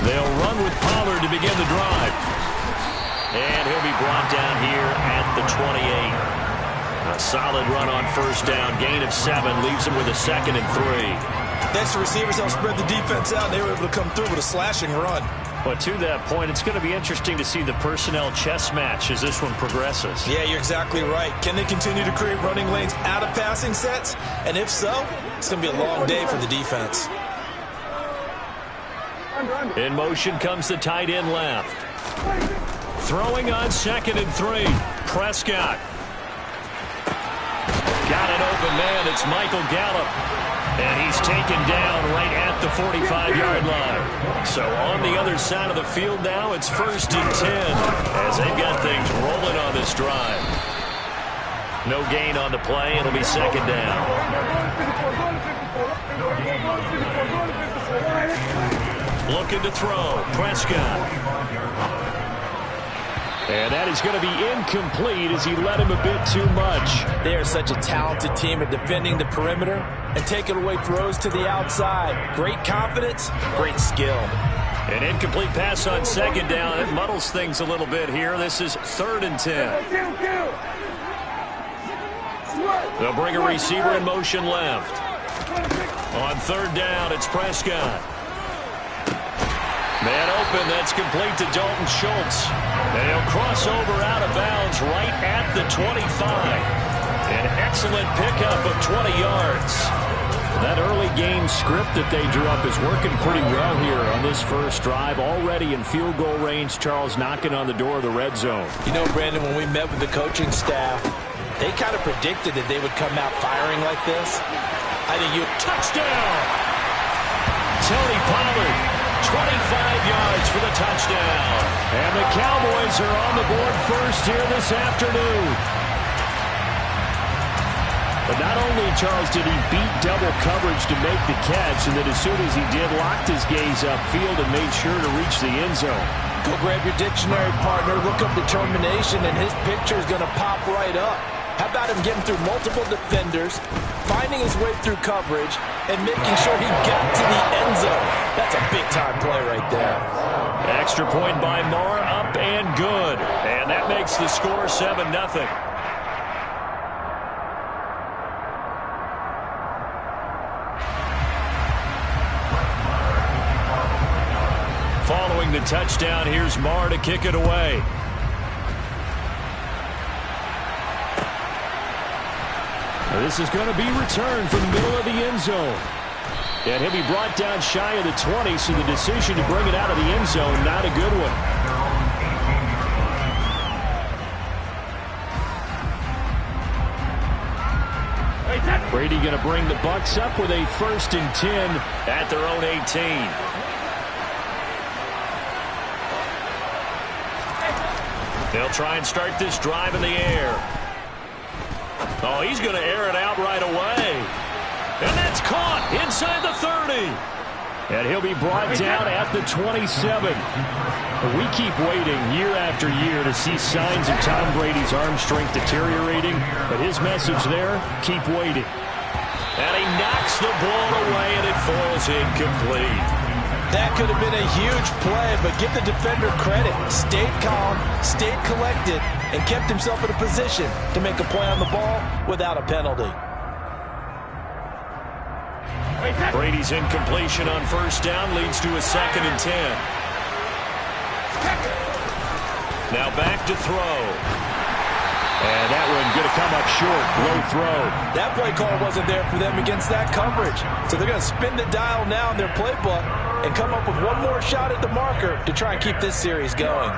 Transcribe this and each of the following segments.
They'll run with Pollard to begin the drive. And he'll be brought down here at the 28. A solid run on first down. Gain of 7 leaves him with a 2nd and 3. Extra receivers help spread the defense out. They were able to come through with a slashing run. But to that point, it's going to be interesting to see the personnel chess match as this one progresses. Yeah, you're exactly right. Can they continue to create running lanes out of passing sets? And if so, it's going to be a long day for the defense. In motion comes the tight end left. Throwing on 2nd and 3. Prescott. Got an open man. It's Michael Gallup. And he's taken down right at the 45-yard line. So on the other side of the field now, it's 1st and 10 as they've got things rolling on this drive. No gain on the play. It'll be 2nd down. Looking to throw. Prescott. And that is going to be incomplete as he led him a bit too much. They are such a talented team at defending the perimeter and taking away throws to the outside. Great confidence, great skill. An incomplete pass on 2nd down. It muddles things a little bit here. This is 3rd and 10. They'll bring a receiver in motion left. On 3rd down, it's Prescott. Man open, that's complete to Dalton Schultz. And he'll cross over out of bounds right at the 25. An excellent pickup of 20 yards. That early game script that they drew up is working pretty well here on this first drive. Already in field goal range, Charles, knocking on the door of the red zone. You know, Brandon, when we met with the coaching staff, they kind of predicted that they would come out firing like this. I think touchdown! Tony Pollard. 25 yards for the touchdown. And the Cowboys are on the board first here this afternoon. But not only, Charles, did he beat double coverage to make the catch, and then as soon as he did, locked his gaze upfield and made sure to reach the end zone. Go grab your dictionary, partner. Look up determination, and his picture is going to pop right up. How about him getting through multiple defenders, finding his way through coverage, and making sure he got to the end zone? That's a big-time play right there. Extra point by Moore, up and good. And that makes the score 7-0. Following the touchdown, here's Moore to kick it away. This is going to be returned from the middle of the end zone. And he'll be brought down shy of the 20, so the decision to bring it out of the end zone, not a good one. Brady going to bring the Bucs up with a 1st and 10 at their own 18. They'll try and start this drive in the air. Oh, he's going to air it out right away. And that's caught inside the 30. And he'll be brought down at the 27. We keep waiting year after year to see signs of Tom Brady's arm strength deteriorating. But his message there, keep waiting. And he knocks the ball away, and it falls incomplete. That could have been a huge play, but give the defender credit. Stayed calm, stayed collected, and kept himself in a position to make a play on the ball without a penalty. Brady's incompletion on first down leads to a 2nd and 10. Now back to throw. And that one going to come up short. Low throw. That play call wasn't there for them against that coverage. So they're going to spin the dial now in their playbook and come up with one more shot at the marker to try and keep this series going.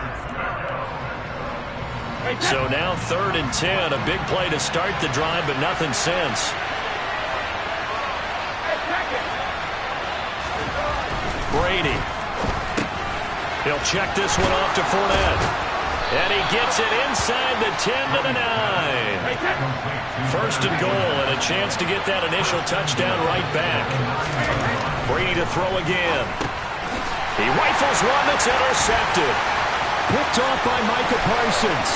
So now 3rd and 10. A big play to start the drive, but nothing since. Brady. He'll check this one off to Fournette. And he gets it inside the 10 to the 9. 1st and goal, and a chance to get that initial touchdown right back. Brady to throw again. He rifles one that's intercepted. Picked off by Micah Parsons.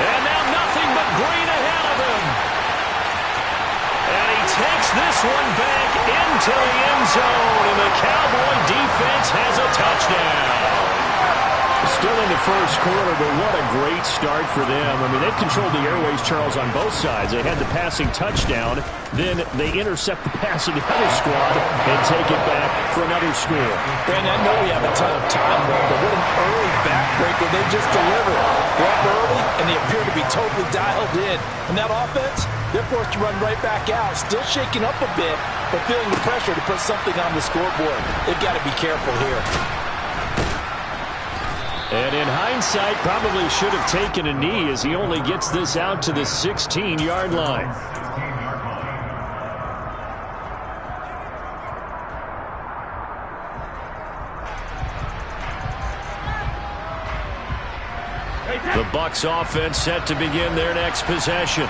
And now nothing but green ahead of him. And he takes this one back into the end zone, and the Cowboy defense has a touchdown. Still in the first quarter, but what a great start for them. I mean, they've controlled the airways, Charles, on both sides. They had the passing touchdown, then they intercept the pass of the other squad and take it back for another score. Brandon, I know we have a ton of time left, but what an early backbreaker they just delivered. They're up early, and they appear to be totally dialed in. And that offense, they're forced to run right back out, still shaking up a bit, but feeling the pressure to put something on the scoreboard. They've got to be careful here. And in hindsight, probably should have taken a knee as he only gets this out to the 16-yard line. The Bucs offense set to begin their next possession.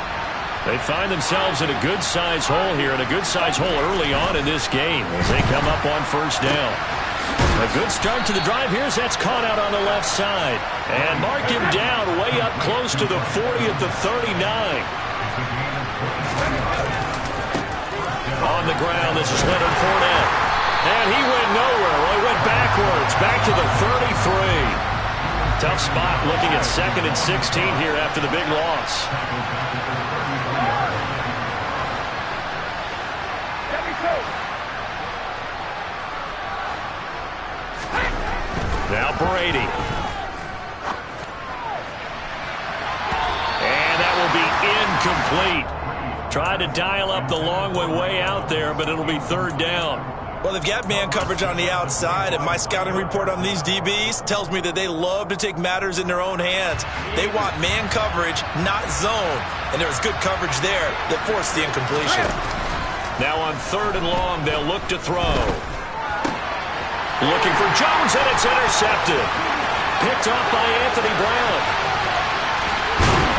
They find themselves in a good-sized hole here, and a good-sized hole early on in this game as they come up on first down. A good start to the drive. Here's that's caught out on the left side. And mark him down way up close to the 40 at the 39. On the ground, this is Leonard Fournette. And he went nowhere. Well, he went backwards, back to the 33. Tough spot looking at 2nd and 16 here after the big loss. Now Brady. And that will be incomplete. Tried to dial up the long way out there, but it'll be 3rd down. Well, they've got man coverage on the outside, and my scouting report on these DBs tells me that they love to take matters in their own hands. They want man coverage, not zone. And there was good coverage there that forced the incompletion. Now on 3rd and long, they'll look to throw. Looking for Jones, and it's intercepted. Picked off by Anthony Brown.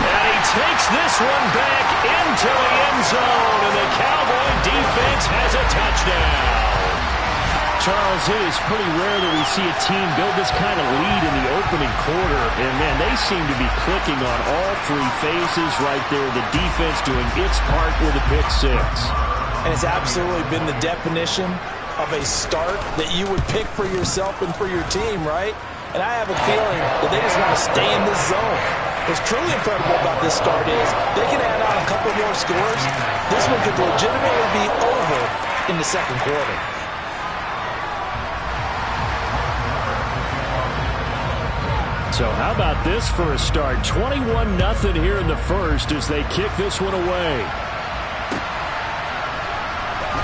And he takes this one back into the end zone, and the Cowboy defense has a touchdown. Charles, it is pretty rare that we see a team build this kind of lead in the opening quarter. And, man, they seem to be clicking on all 3 phases right there. The defense doing its part with a pick 6. And it's absolutely been the definition of a start that you would pick for yourself and for your team, right? And I have a feeling that they just want to stay in this zone. What's truly incredible about this start is they can add on a couple more scores. This one could legitimately be over in the 2nd quarter. So how about this for a start? 21-0 here in the first as they kick this one away.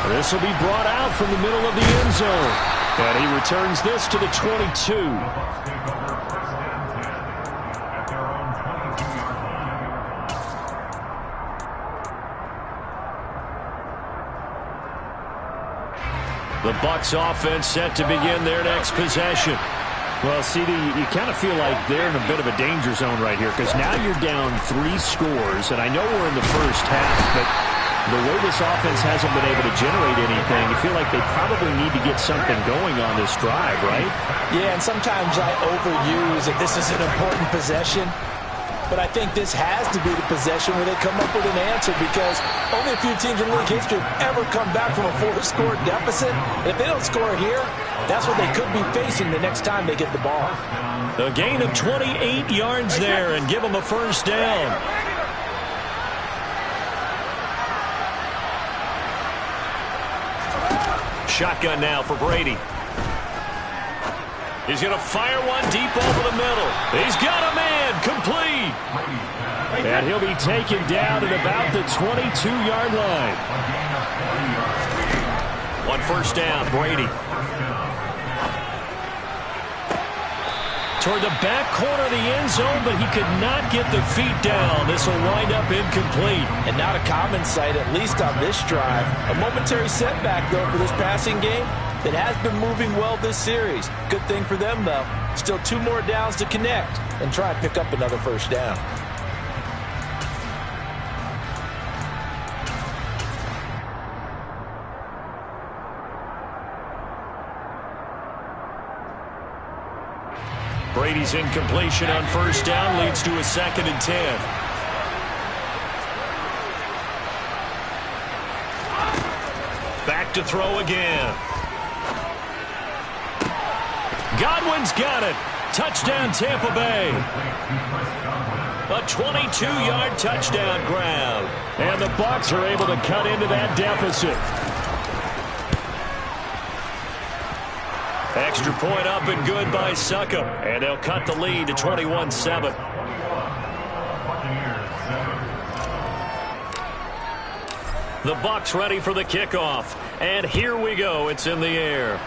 This will be brought out from the middle of the end zone. And he returns this to the 22. The Bucs offense set to begin their next possession. Well, CD, you kind of feel like they're in a bit of a danger zone right here because now you're down 3 scores, and I know we're in the first half, but the way this offense hasn't been able to generate anything, you feel like they probably need to get something going on this drive, right? Yeah, and sometimes I overuse that this is an important possession. But I think this has to be the possession where they come up with an answer because only a few teams in league history have ever come back from a 4-score deficit. And if they don't score here, that's what they could be facing the next time they get the ball. A gain of 28 yards there and give them a first down. Shotgun now for Brady. He's going to fire one deep over the middle. He's got a man, complete. And he'll be taken down at about the 22-yard line. 1 first down, Brady. Toward the back corner of the end zone, but he could not get the feet down. This will wind up incomplete. And not a common sight, at least on this drive. A momentary setback, though, for this passing game. It has been moving well this series. Good thing for them, though. Still 2 more downs to connect and try and pick up another first down. Brady's incompletion on first down leads to a 2nd and 10. back to throw again. Godwin's got it. Touchdown, Tampa Bay. A 22-yard touchdown grab. And the Bucs are able to cut into that deficit. Extra point up and good by Succop. And they'll cut the lead to 21-7. The Bucs ready for the kickoff. And here we go. It's in the air.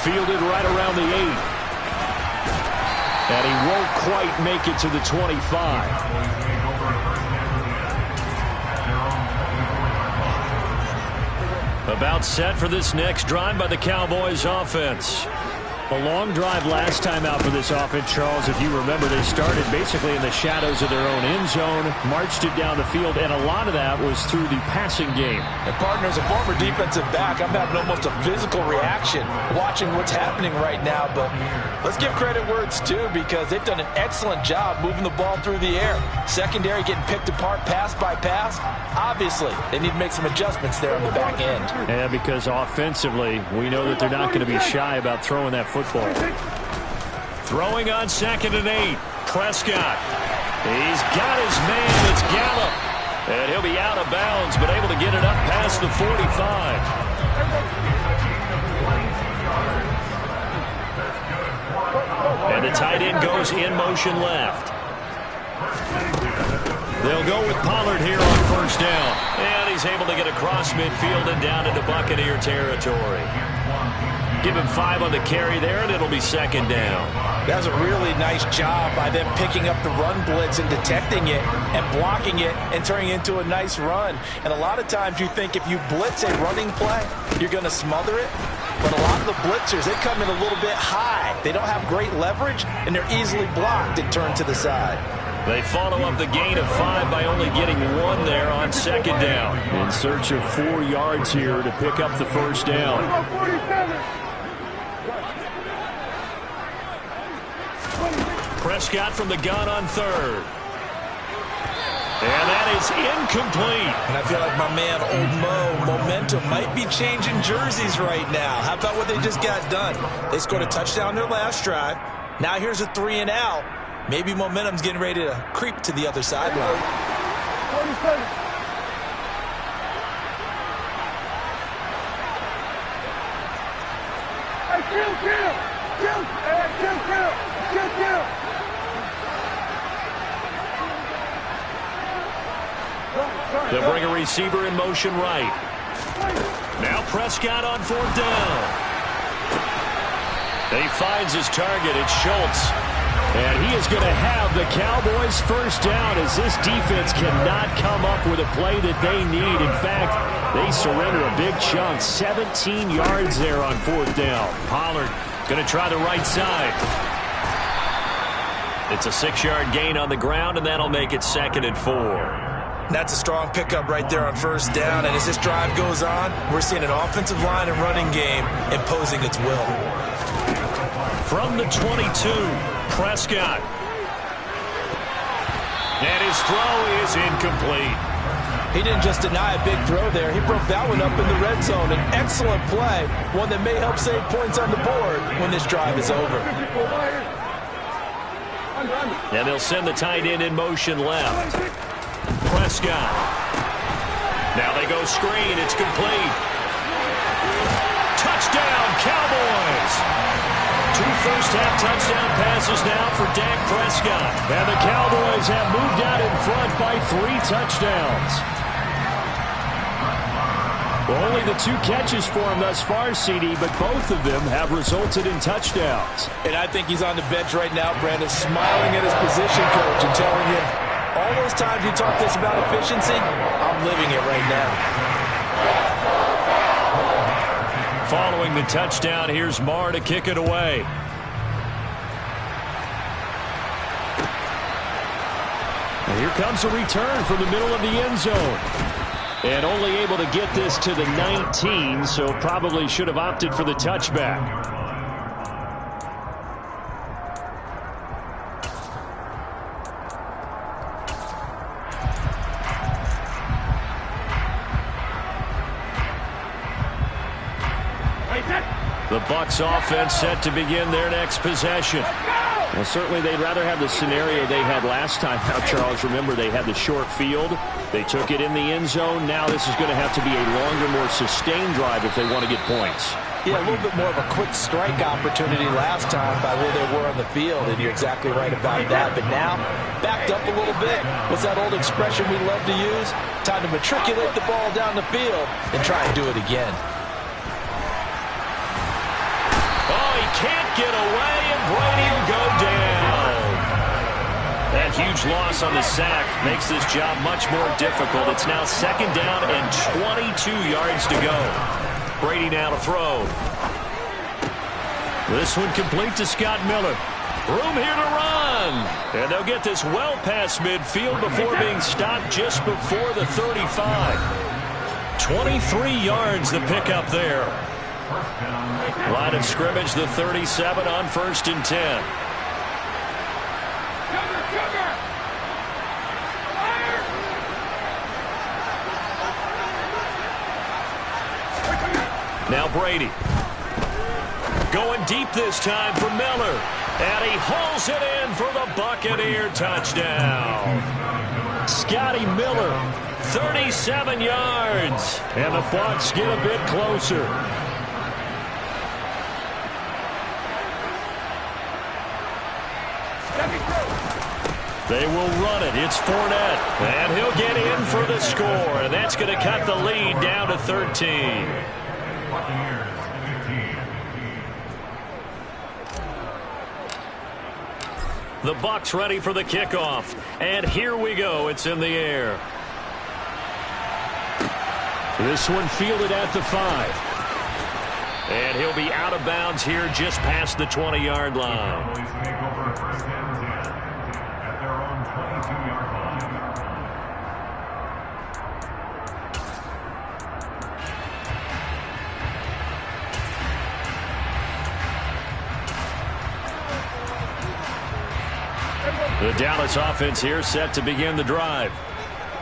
Fielded right around the 8. And he won't quite make it to the 25. About set for this next drive by the Cowboys offense. A long drive last time out for this offense, Charles. If you remember, they started basically in the shadows of their own end zone, marched it down the field, and a lot of that was through the passing game. And partner, as a former defensive back, I'm having almost a physical reaction watching what's happening right now. But let's give credit where it's due, because they've done an excellent job moving the ball through the air. Secondary getting picked apart pass by pass. Obviously, they need to make some adjustments there on the back end. Yeah, because offensively, we know that they're not going to be shy about throwing that football. Throwing on 2nd and 8. Prescott. He's got his man. It's Gallup. And he'll be out of bounds, but able to get it up past the 45. And the tight end goes in motion left. They'll go with Pollard here on 1st down. And he's able to get across midfield and down into Buccaneer territory. Give him 5 on the carry there, and it'll be 2nd down. That was a really nice job by them picking up the run blitz and detecting it and blocking it and turning it into a nice run. And a lot of times you think if you blitz a running play, you're going to smother it. But a lot of the blitzers, they come in a little bit high. They don't have great leverage, and they're easily blocked and turned to the side. They follow up the gain of 5 by only getting 1 there on 2nd down. In search of 4 yards here to pick up the 1st down. Prescott from the gun on 3rd. And that is incomplete. And I feel like my man, Old Mo, momentum might be changing jerseys right now. How about what they just got done? They scored a touchdown their last drive. Now here's a 3 and out. Maybe momentum's getting ready to creep to the other sideline. They'll bring a receiver in motion right. Now Prescott on 4th down. He finds his target. It's Schultz. And he is going to have the Cowboys' 1st down, as this defense cannot come up with a play that they need. In fact, they surrender a big chunk. 17 yards there on 4th down. Pollard going to try the right side. It's a 6-yard gain on the ground, and that'll make it 2nd and 4. That's a strong pickup right there on 1st down. And as this drive goes on, we're seeing an offensive line and running game imposing its will. From the 22, Prescott. And his throw is incomplete. He didn't just deny a big throw there. He broke that one up in the red zone. An excellent play, one that may help save points on the board when this drive is over. And they'll send the tight end in motion left. Prescott. Now they go screen. It's complete. Touchdown, Cowboys. 2 first-half touchdown passes now for Dak Prescott. And the Cowboys have moved out in front by 3 touchdowns. Only the 2 catches for him thus far, CD, but both of them have resulted in touchdowns. And I think he's on the bench right now, Brandon, smiling at his position coach and telling him, all those times you talk to us about efficiency, I'm living it right now. Following the touchdown, here's Marr to kick it away. And here comes a return from the middle of the end zone. And only able to get this to the 19, so probably should have opted for the touchback. The Bucs offense set to begin their next possession. Well, certainly they'd rather have the scenario they had last time. Now, Charles, remember they had the short field. They took it in the end zone. Now this is going to have to be a longer, more sustained drive if they want to get points. Yeah, a little bit more of a quick strike opportunity last time by where they were on the field, and you're exactly right about that. But now, backed up a little bit. What's that old expression we love to use? Time to matriculate the ball down the field and try and do it again. Oh, he can't get away, and Brady will go down. That huge loss on the sack makes this job much more difficult. It's now 2nd down and 22 yards to go. Brady now to throw. This one complete to Scott Miller. Room here to run. And they'll get this well past midfield before being stopped just before the 35. 23 yards the pickup there. Line of scrimmage, the 37 on 1st and 10. Now Brady. Going deep this time for Miller. And he hauls it in for the Buccaneer touchdown. Scotty Miller, 37 yards. And the Bucs get a bit closer. They will run it. It's Fournette. And he'll get in for the score. And that's going to cut the lead down to 13. The Bucs ready for the kickoff. And here we go. It's in the air. This one fielded at the 5. And he'll be out of bounds here just past the 20-yard line. The Dallas offense here set to begin the drive.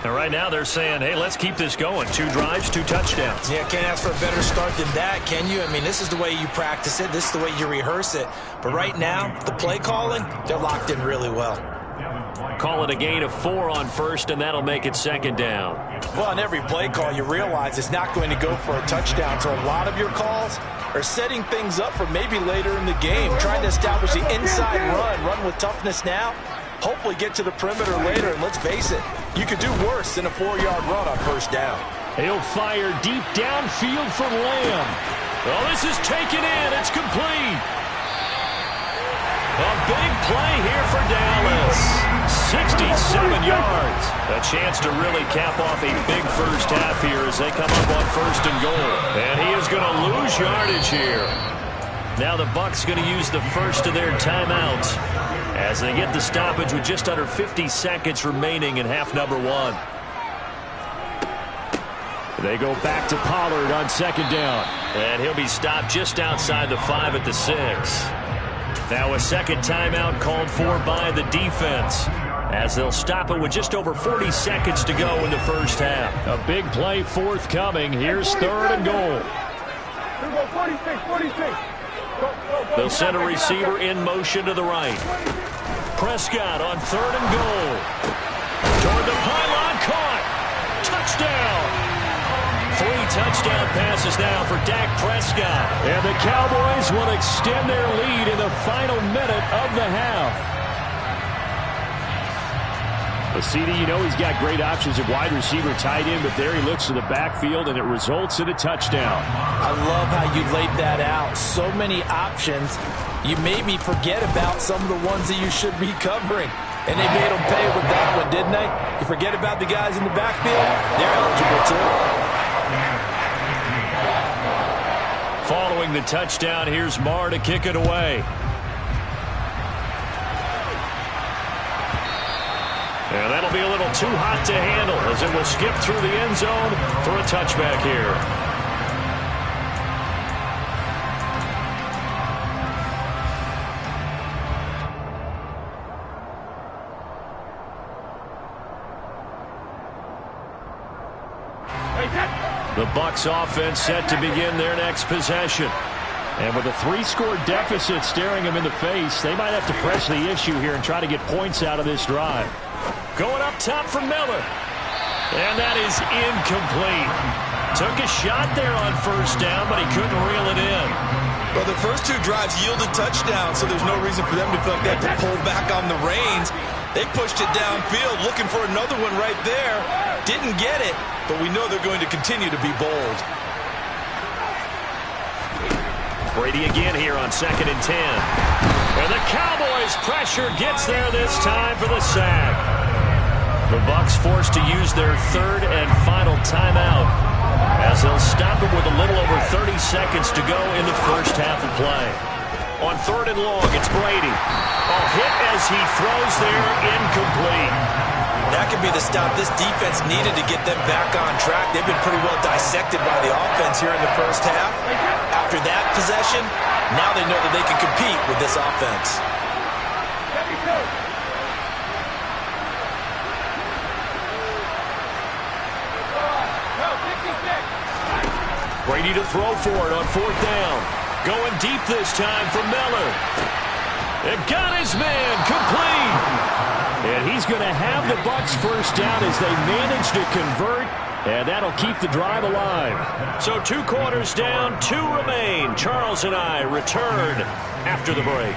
And right now they're saying, hey, let's keep this going. 2 drives, 2 touchdowns. Yeah, can't ask for a better start than that, can you? I mean, this is the way you practice it. This is the way you rehearse it. But right now, the play calling, they're locked in really well. Call it a gain of 4 on 1st, and that'll make it 2nd down. Well, on every play call, you realize it's not going to go for a touchdown. So a lot of your calls are setting things up for maybe later in the game, trying to establish the inside run with toughness now. Hopefully get to the perimeter later, and let's face it, you could do worse than a 4-yard run on 1st down. He'll fire deep downfield for Lamb. Well, this is taken in. It's complete. A big play here for Dallas. 67 yards. A chance to really cap off a big first half here as they come up on 1st and goal. And he is going to lose yardage here. Now the Bucs going to use the first of their timeouts as they get the stoppage with just under 50 seconds remaining in half number 1. They go back to Pollard on 2nd down. And he'll be stopped just outside the 5 at the 6. Now a 2nd timeout called for by the defense as they'll stop it with just over 40 seconds to go in the first half. A big play forthcoming. Here's 3rd and goal. 46. They'll send a receiver in motion to the right. Prescott on 3rd and goal. Toward the pylon, caught. Touchdown. 3 touchdown passes now for Dak Prescott. And the Cowboys will extend their lead in the final minute of the half. But CD, you know he's got great options at wide receiver, tight end, but there he looks to the backfield, and it results in a touchdown. I love how you laid that out. So many options. You made me forget about some of the ones that you should be covering. And they made them pay with that one, didn't they? You forget about the guys in the backfield? They're eligible too. Following the touchdown, here's Marr to kick it away. And that'll be a little too hot to handle as it will skip through the end zone for a touchback here. The Bucs offense set to begin their next possession. And with a 3-score deficit staring them in the face, they might have to press the issue here and try to get points out of this drive. Going up top for Miller. And that is incomplete. Took a shot there on first down, but he couldn't reel it in. Well, the first 2 drives yielded touchdowns, so there's no reason for them to feel like they have to pull back on the reins. They pushed it downfield, looking for another one right there. Didn't get it, but we know they're going to continue to be bold. Brady again here on 2nd and 10. And the Cowboys' pressure gets there this time for the sack. The Bucs forced to use their 3rd and final timeout as they'll stop him with a little over 30 seconds to go in the first half of play. On 3rd and long, it's Brady. A hit as he throws there, incomplete. That could be the stop this defense needed to get them back on track. They've been pretty well dissected by the offense here in the first half. After that possession, now they know that they can compete with this offense. Brady to throw for it on 4th down. Going deep this time for Miller. It got his man complete. And he's going to have the Bucs first down as they manage to convert, and that'll keep the drive alive. So 2 quarters down, 2 remain. Charles and I return after the break.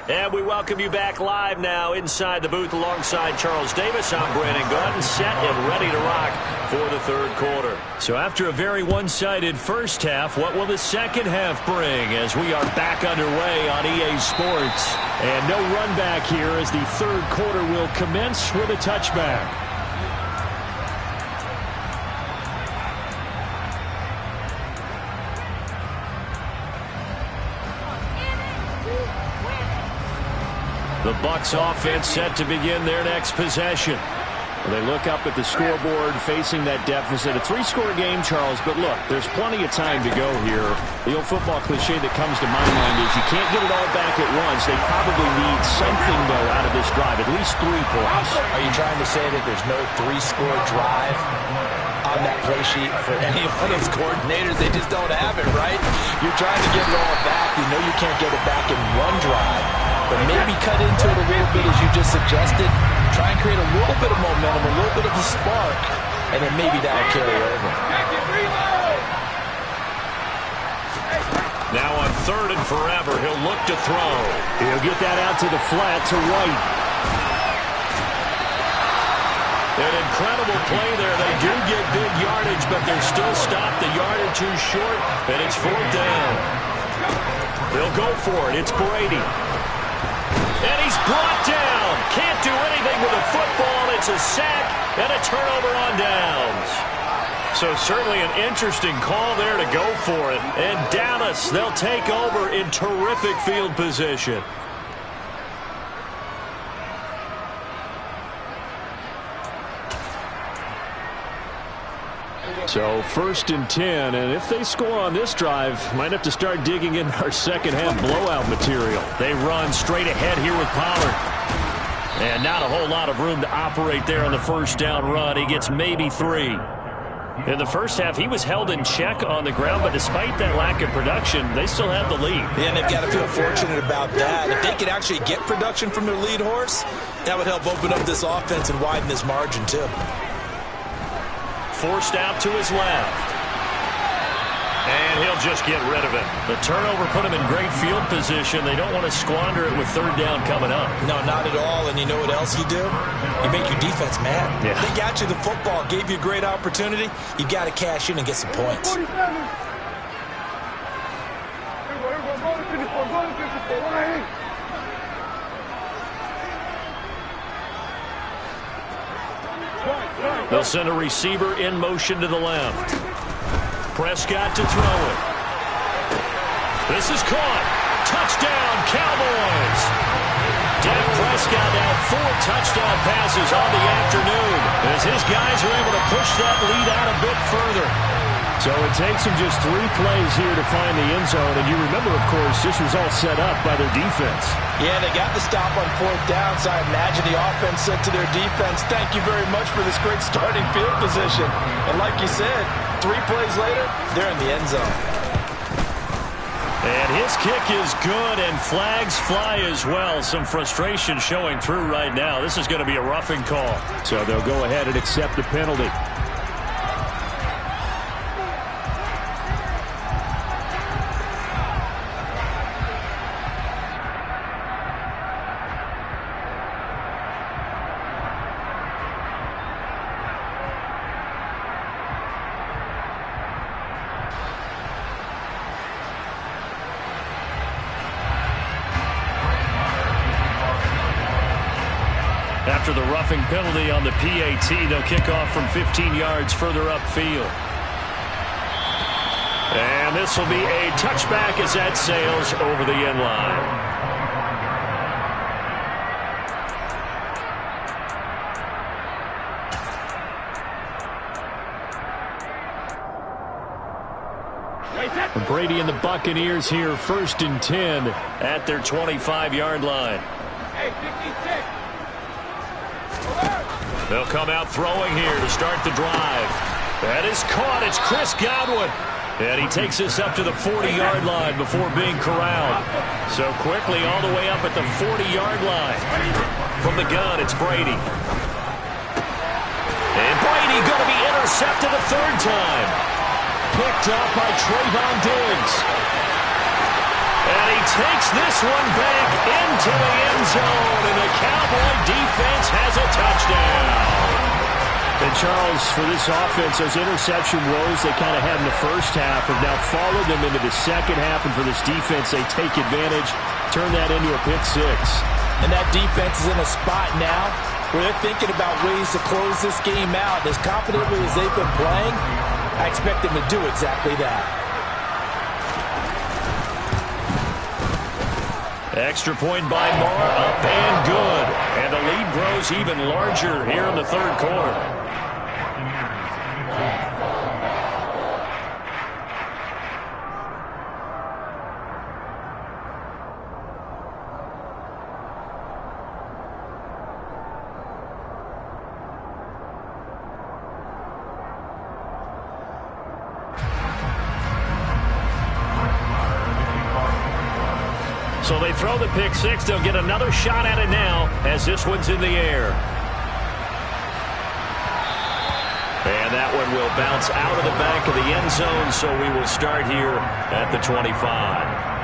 And we welcome you back live now inside the booth alongside Charles Davis. I'm Brandon Gaudin, set and ready to rock for the 3rd quarter. So after a very one-sided first half, what will the second half bring as we are back underway on EA Sports? And no run back here as the 3rd quarter will commence with a touchback. The Bucs offense set to begin their next possession. They look up at the scoreboard facing that deficit. A 3-score game, Charles, but look, there's plenty of time to go here. The old football cliche that comes to my mind is you can't get it all back at once. They probably need something, though, out of this drive, at least 3 points. Are you trying to say that there's no 3-score drive on that play sheet for any one of those coordinators? They just don't have it, right? You're trying to get it all back. You know you can't get it back in one drive, but maybe cut into it a little bit as you just suggested. Try and create a little bit of momentum, a little bit of a spark, and then maybe that'll carry over. Now on 3rd and forever, he'll look to throw. He'll get that out to the flat to White. An incredible play there. They do get big yardage, but they're still stopped a yard or 2 short, and it's 4th down. They'll go for it. It's Brady. And he's brought down. Can't do anything with the football. It's a sack and a turnover on downs. So certainly an interesting call there to go for it. And Dallas, they'll take over in terrific field position. So 1st and 10, and if they score on this drive, might have to start digging in our second half blowout material. They run straight ahead here with Pollard. And not a whole lot of room to operate there on the first down run. He gets maybe 3. In the first half, he was held in check on the ground, but despite that lack of production, they still have the lead. Yeah, and they've got to feel fortunate about that. If they could actually get production from their lead horse, that would help open up this offense and widen this margin too. Forced out to his left. And he'll just get rid of it. The turnover put him in great field position. They don't want to squander it with 3rd down coming up. No, not at all. And you know what else you do? You make your defense mad. Yeah. They got you the football, gave you a great opportunity. You got to cash in and get some points. They'll send a receiver in motion to the left. Prescott to throw it. This is caught. Touchdown, Cowboys. Dak Prescott now 4 touchdown passes on the afternoon as his guys are able to push that lead out a bit further. So it takes them just 3 plays here to find the end zone. And you remember, of course, this was all set up by their defense. Yeah, they got the stop on 4th down, so I imagine the offense said to their defense, thank you very much for this great starting field position. And like you said, 3 plays later, they're in the end zone. And his kick is good, and flags fly as well. Some frustration showing through right now. This is going to be a roughing call. So they'll go ahead and accept the penalty. After the roughing penalty on the PAT, they'll kick off from 15 yards further upfield. And this will be a touchback as that sails over the end line. Brady and the Buccaneers here, 1st and 10 at their 25-yard line. They'll come out throwing here to start the drive. That is caught. It's Chris Godwin. And he takes this up to the 40-yard line before being corralled. So quickly all the way up at the 40-yard line. From the gun, it's Brady. And Brady going to be intercepted a 3rd time. Picked up by Trayvon Diggs. And he takes this one back into the end zone, and the Cowboy defense has a touchdown. And Charles, for this offense, those interception woes they kind of had in the first half have now followed them into the second half, and for this defense, they take advantage, turn that into a pick 6. And that defense is in a spot now where they're thinking about ways to close this game out. As confidently as they've been playing, I expect them to do exactly that. Extra point by Moore, up and good. And the lead grows even larger here in the 3rd quarter. So they throw the pick 6. They'll get another shot at it now as this one's in the air. And that one will bounce out of the back of the end zone, so we will start here at the 25.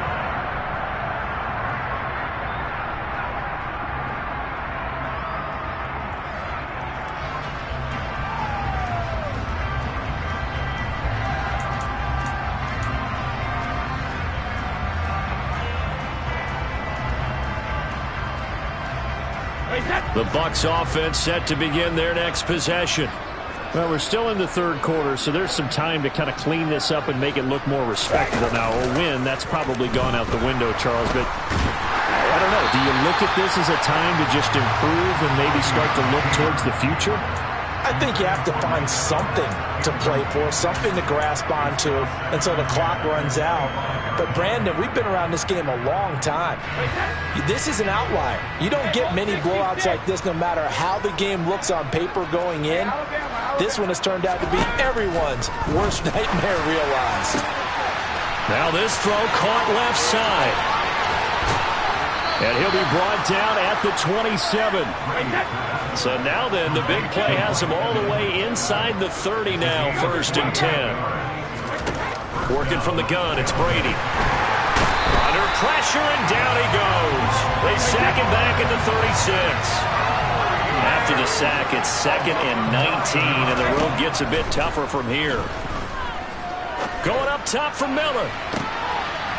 The Bucs offense set to begin their next possession. Well, we're still in the 3rd quarter, so there's some time to kind of clean this up and make it look more respectable now. A win, that's probably gone out the window, Charles, but I don't know. Do you look at this as a time to just improve and maybe start to look towards the future? I think you have to find something to play for, something to grasp onto until the clock runs out. But, Brandon, we've been around this game a long time. This is an outlier. You don't get many blowouts like this no matter how the game looks on paper going in. This one has turned out to be everyone's worst nightmare realized. Now this throw caught left side. And he'll be brought down at the 27. So now then, the big play has him all the way inside the 30 now, 1st and 10. Working from the gun, it's Brady. Under pressure, and down he goes. They sack him back at the 36. After the sack, it's 2nd and 19, and the road gets a bit tougher from here. Going up top for Miller.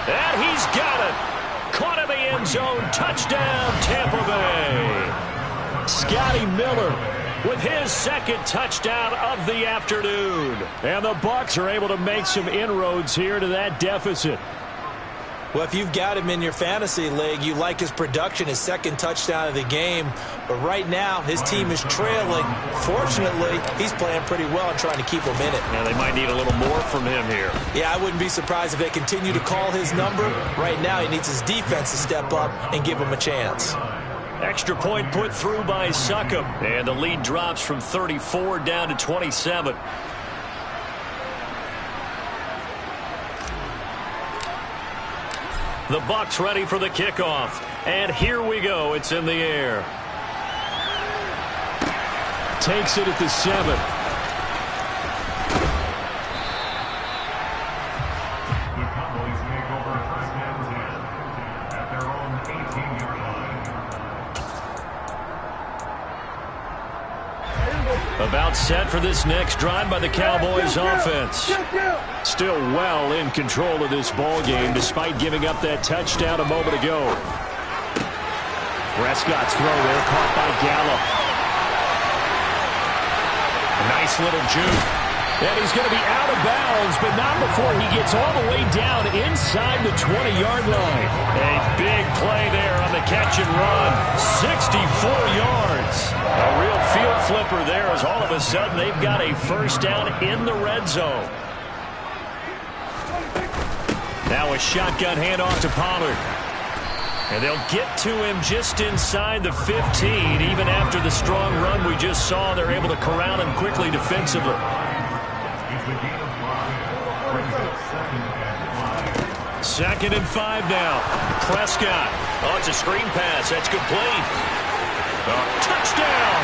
And he's got it. Caught in the end zone. Touchdown, Tampa Bay. Scotty Miller with his 2nd touchdown of the afternoon. And the Bucs are able to make some inroads here to that deficit. Well, if you've got him in your fantasy league, you like his production, his second touchdown of the game. But right now, his team is trailing. Fortunately, he's playing pretty well and trying to keep him in it. Yeah, they might need a little more from him here. Yeah, I wouldn't be surprised if they continue to call his number. Right now, he needs his defense to step up and give him a chance. Extra point put through by Succop. And the lead drops from 34 down to 27. The Bucs ready for the kickoff. And here we go. It's in the air. Takes it at the 7. The Cowboys take over first and 10 at their own 18-yard line. About set for this next drive by the Cowboys offense. Still well in control of this ball game despite giving up that touchdown a moment ago. Prescott's throw there caught by Gallup. A nice little juke. And he's going to be out of bounds, but not before he gets all the way down inside the 20-yard line. A big play there on the catch and run. 64 yards. A real field flipper there as all of a sudden they've got a first down in the red zone. Now a shotgun handoff to Pollard. And they'll get to him just inside the 15. Even after the strong run we just saw, they're able to corral him quickly defensively. Second and 5 now. Prescott. Oh, it's a screen pass. That's complete. Touchdown!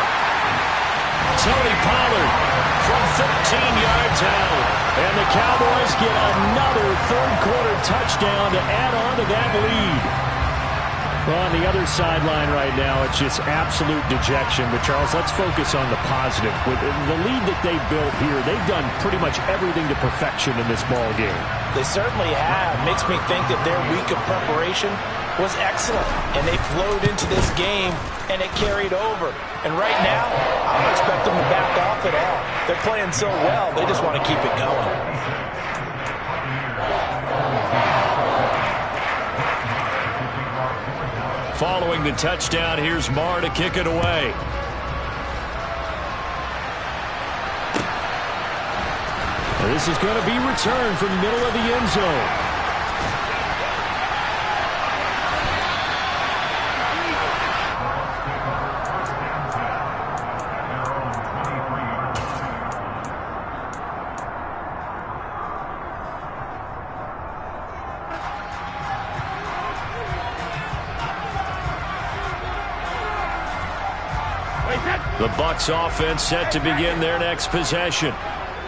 Tony Pollard from 13 yards out. And the Cowboys get another third-quarter touchdown to add on to that lead. Well, on the other sideline right now, it's just absolute dejection. But, Charles, let's focus on the positive. With the lead that they built here, they've done pretty much everything to perfection in this ball game. They certainly have. Makes me think that their week of preparation was excellent. And they flowed into this game, and it carried over. And right now, I don't expect them to back off at all. They're playing so well, they just want to keep it going. Following the touchdown, here's Marr to kick it away. This is going to be returned from the middle of the end zone. The Bucs offense set to begin their next possession.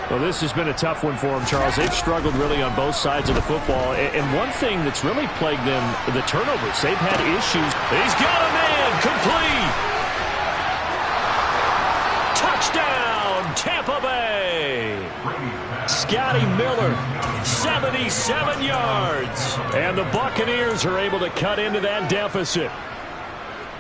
Well, this has been a tough one for them, Charles. They've struggled really on both sides of the football. And one thing that's really plagued them, the turnovers. They've had issues. He's got a man. Complete. Touchdown, Tampa Bay. Scotty Miller. 77 yards. And the Buccaneers are able to cut into that deficit.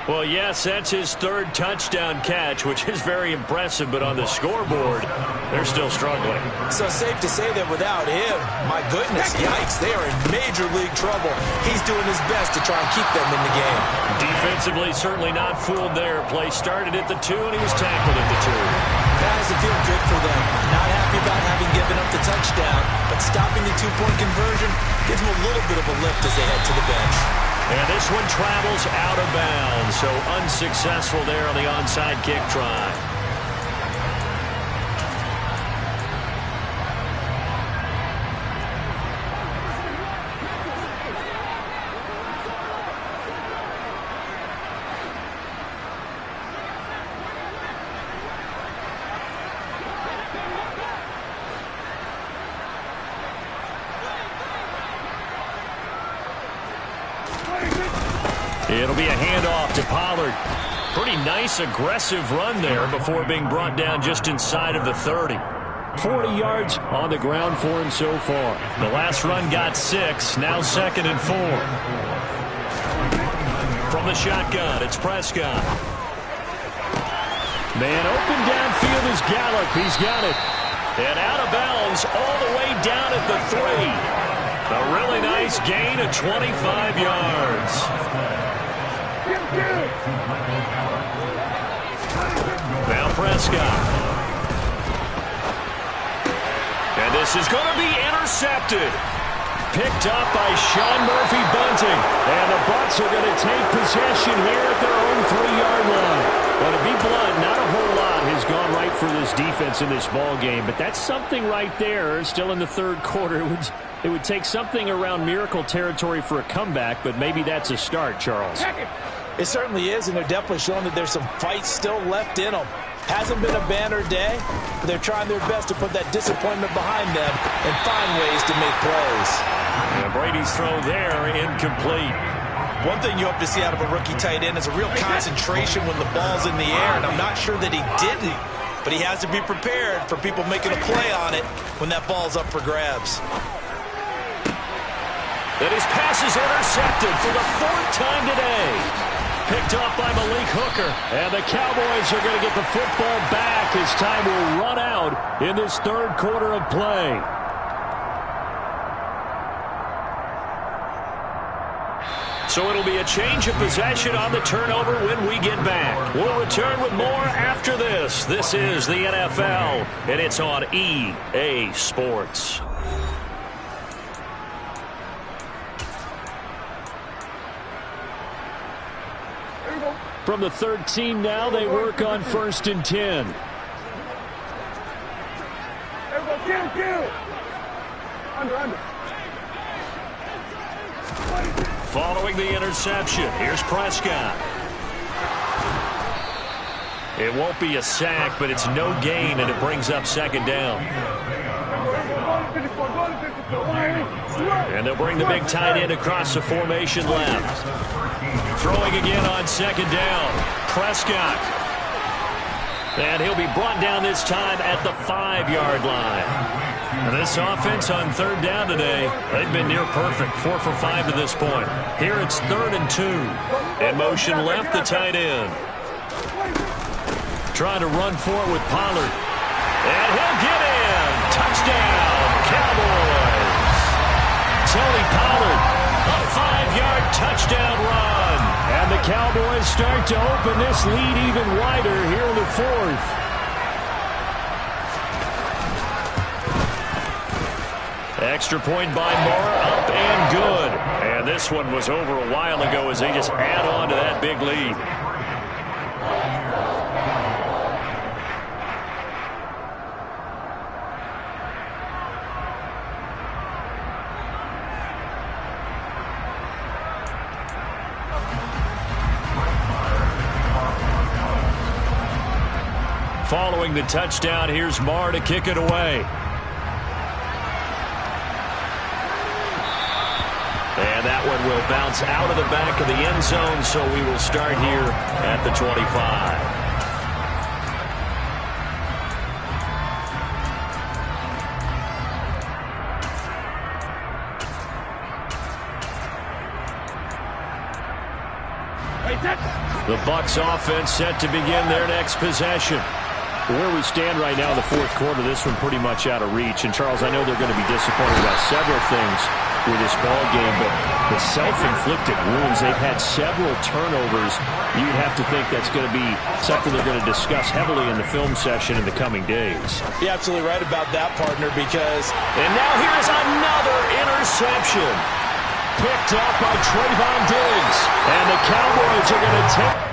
Well, yes, that's his third touchdown catch, which is very impressive, but on the scoreboard, they're still struggling. So safe to say that without him, my goodness, yikes, they are in major league trouble. He's doing his best to try and keep them in the game. Defensively, certainly not fooled there. Play started at the 2, and he was tackled at the 2. That has to feel good for them. Not happy about having given up the touchdown, but stopping the two-point conversion gives them a little bit of a lift as they head to the bench. And this one travels out of bounds, so unsuccessful there on the onside kick try. It'll be a handoff to Pollard. Pretty nice, aggressive run there before being brought down just inside of the 30. 40 yards on the ground for him so far. The last run got 6, now 2nd and 4. From the shotgun, it's Prescott. Man open downfield is Gallup. He's got it. And out of bounds all the way down at the 3. A really nice gain of 25 yards. Now Prescott. And this is going to be intercepted. Picked up by Sean Murphy-Bunting. And the Bucs are going to take possession here at their own 3-yard line. Well, to be blunt, not a whole lot has gone right for this defense in this ball game, but that's something right there. Still in the third quarter. It would take something around miracle territory for a comeback, but maybe that's a start, Charles. It certainly is, and they're definitely showing that there's some fight still left in them. Hasn't been a banner day, but they're trying their best to put that disappointment behind them and find ways to make plays. And Brady's throw there, incomplete. One thing you hope to see out of a rookie tight end is a real concentration when the ball's in the air, and I'm not sure that he didn't, but he has to be prepared for people making a play on it when that ball's up for grabs. And his pass is intercepted for the 4th time today. Picked off by Malik Hooker. And the Cowboys are going to get the football back as time will run out in this third quarter of play. So it'll be a change of possession on the turnover when we get back. We'll return with more after this. This is the NFL, and it's on EA Sports. From the 13 now, they work on 1st and 10. Following the interception, here's Prescott. It won't be a sack, but it's no gain, and it brings up 2nd down. And they'll bring the big tight end across the formation left. Throwing again on 2nd down. Prescott. And he'll be brought down this time at the 5-yard line. And this offense on 3rd down today, they've been near perfect. 4 for 5 to this point. Here it's 3rd and 2. In motion left, the tight end. Trying to run for it with Pollard. And he'll get in. Touchdown, Cowboys. Tony Pollard, a 5-yard touchdown run. And the Cowboys start to open this lead even wider here in the 4th. Extra point by Moore, up and good. And this one was over a while ago as they just add on to that big lead. Following the touchdown, here's Marr to kick it away. And that one will bounce out of the back of the end zone, so we will start here at the 25. The Bucs offense set to begin their next possession. Where we stand right now in the 4th quarter, this one pretty much out of reach. And, Charles, I know they're going to be disappointed about several things with this ball game, but the self-inflicted wounds, they've had several turnovers. You'd have to think that's going to be something they're going to discuss heavily in the film session in the coming days. You're absolutely right about that, partner, because... And now here's another interception. Picked up by Trayvon Diggs. And the Cowboys are going to take...